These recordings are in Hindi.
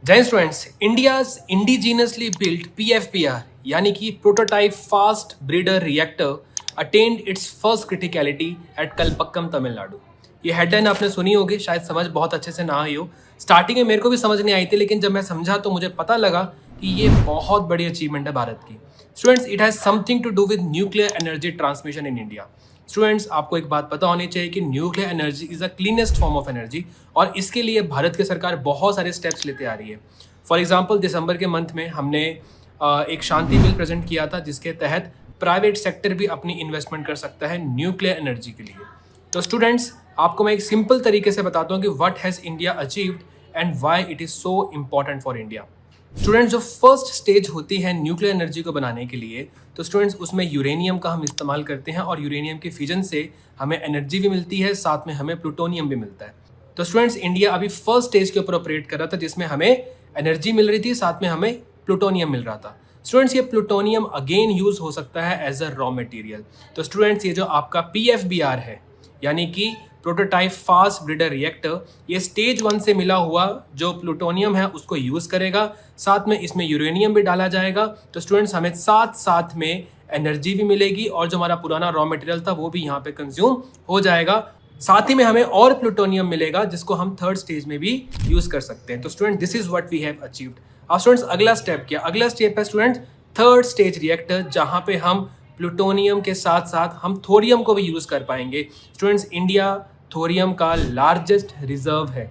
जय students, India's indigenously built PFBR यानी कि prototype fast breeder reactor attained its first criticality at Kalpakkam Tamil Nadu. ये हेडलाइन आपने सुनी होगी, शायद समझ बहुत अच्छे से ना आई हो। स्टार्टिंग में मेरे को भी समझ नहीं आई थी, लेकिन जब मैं समझा तो मुझे पता लगा कि ये बहुत बड़ी अचीवमेंट है भारत की। Students, it has something to do with nuclear energy transmission in India. Students, आपको एक बात पता होनी चाहिए कि nuclear energy is a cleanest form of energy और इसके लिए भारत की सरकार बहुत सारे स्टेप्स लेते आ रही है। फॉर एग्जांपल, दिसंबर के मंथ में हमने एक शांति बिल प्रेजेंट किया था, जिसके तहत प्राइवेट सेक्टर भी अपनी इन्वेस्टमेंट कर सकता है न्यूक्लियर एनर्जी के लिए। तो स्टूडेंट्स, आपको मैं एक सिंपल तरीके से बताता हूँ कि what has India achieved and why it is so important for India. Students, जो फर्स्ट स्टेज होती है न्यूक्लियर एनर्जी को बनाने के लिए, तो स्टूडेंट्स उसमें यूरेनियम का हम इस्तेमाल करते हैं और यूरेनियम के फिजन से हमें एनर्जी भी मिलती है, साथ में हमें प्लूटोनियम भी मिलता है। तो स्टूडेंट्स, इंडिया अभी फर्स्ट स्टेज के ऊपर ऑपरेट कर रहा था, जिसमें हमें एनर्जी मिल रही थी, साथ में हमें प्लूटोनियम मिल रहा था। स्टूडेंट्स, ये प्लूटोनियम अगेन यूज हो सकता है एज अ रॉ मटेरियल। तो स्टूडेंट्स, ये जो आपका पीएफबीआर है यानी कि प्रोटोटाइप फास्ट ब्रीडर रिएक्टर, ये स्टेज 1 से मिला हुआ जो प्लूटोनियम है उसको यूज़ करेगा, साथ में इसमें यूरेनियम भी डाला जाएगा। तो स्टूडेंट्स, हमें साथ साथ में एनर्जी भी मिलेगी और जो हमारा पुराना रॉ मटेरियल था वो भी यहाँ पे कंज्यूम हो जाएगा। साथ ही में हमें और प्लूटोनियम मिलेगा जिसको हम थर्ड स्टेज में भी यूज़ कर सकते हैं। तो student, this is what we have achieved. अब स्टूडेंट्स, अगला स्टेप क्या? अगला स्टेप है स्टूडेंट थर्ड स्टेज रिएक्टर, जहाँ पे हम प्लूटोनियम के साथ साथ हम थोरियम को भी यूज़ कर पाएंगे। स्टूडेंट्स, इंडिया थोरियम का लार्जेस्ट रिजर्व है।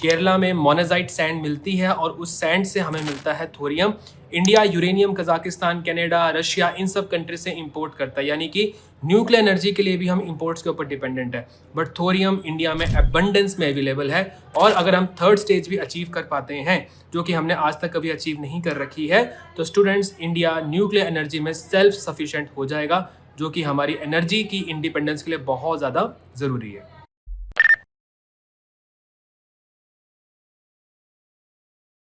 केरला में मोनाजाइट सैंड मिलती है और उस सैंड से हमें मिलता है thorium. India uranium Kazakhstan, Canada, Russia, इन सब कंट्री से इंपोर्ट करता है, यानी कि न्यूक्लियर एनर्जी के लिए भी हम इंपोर्ट्स के ऊपर डिपेंडेंट है। बट थोरियम इंडिया में एबंडेंस में अवेलेबल है और अगर हम थर्ड स्टेज भी अचीव कर पाते हैं, जो कि हमने आज तक कभी अचीव नहीं कर रखी है, तो स्टूडेंट्स, इंडिया न्यूक्लियर एनर्जी में सेल्फ सफिशिएंट हो जाएगा, जो कि हमारी एनर्जी की इंडिपेंडेंस के लिए बहुत ज़्यादा ज़रूरी है।